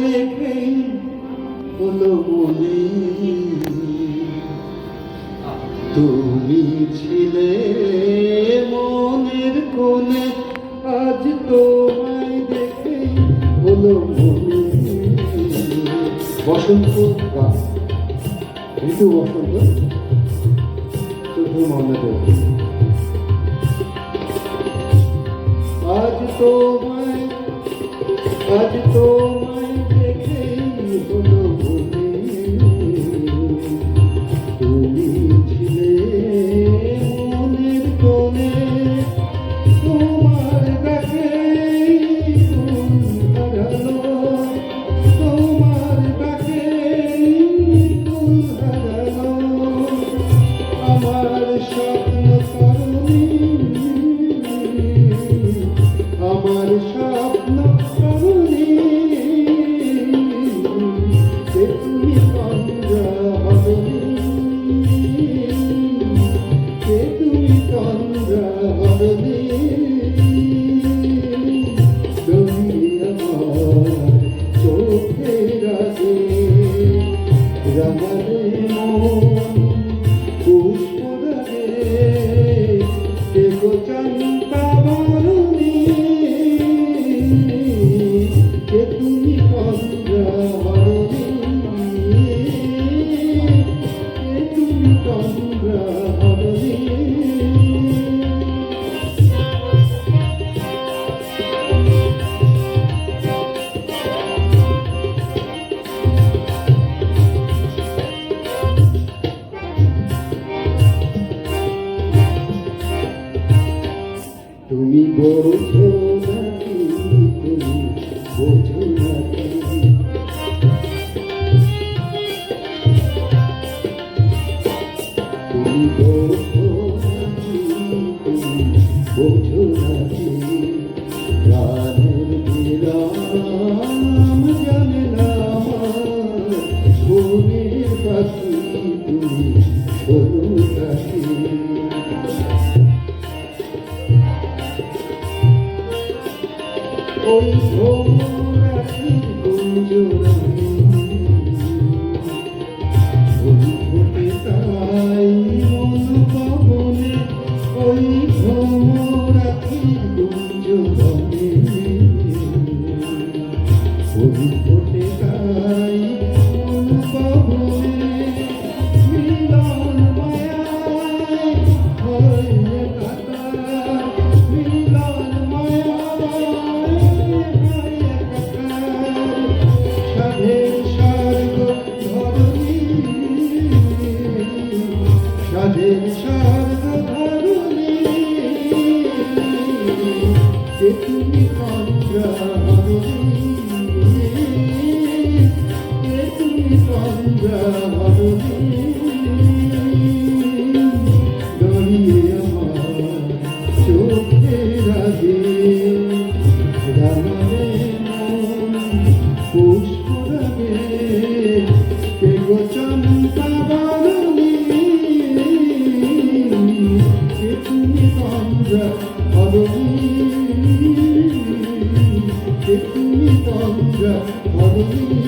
দেখেই হলো মনে তুমি ছিলে মনের কোণে, আজ তোমায় দেখেই হলো মনে। বসন্ত গাছ, ঋতু বসন্ত, শুধু মনে দেবে। আজ তোমায় দেখেই হলো মনে তুমি ছিলে মনের কোণে, তোমার ডাকে ফুল হারালো, তোমার ডাকে ফুল হারালো, আমার স্বপ্ন তরুণী, আমার স্বপ্ন তরুণী, তুমি তন্দ্রা হরণী, তুমি তন্দ্রা হরণী, তুমি আমার চোখের আগে রাঙালে মন পুষ্পরাগে, দেখো চম্পা বরণী, তুমি তন্দ্রা হরণী, তুমি তন্দ্রা হরণী। তুমি বোঝো নাকি, তুমি বোঝো নাকি, তুমি বোঝো নাকি, তুমি বোঝো নাকি, প্রাণের বিরাম জানে না আমার মনের পাখি, তুমি শোনো পাখি। ওই ভোরাটির গুঞ্জরণে ফুল ফোটে তাই মন পবনে, ওই ভোরাটির গুঞ্জরণে ফুল ফোটে তাই মন পবনে, মিলন মায়ায় হয় একাকার, মিলন মায়ায় সাধের স্বর্গ ধরণী, সাধের স্বর্গ ধরণী, যে তুমি তন্দ্রা হরণী, যে তুমি তন্দ্রা হরণী, দাঁড়িয়ে আমার চোখের আগে রাঙালে মন পুষ্পরাগে, দেখো চম্পা বরণী, তুমি তন্দ্রা হরণী, তুমি তন্দ্রা হরণী।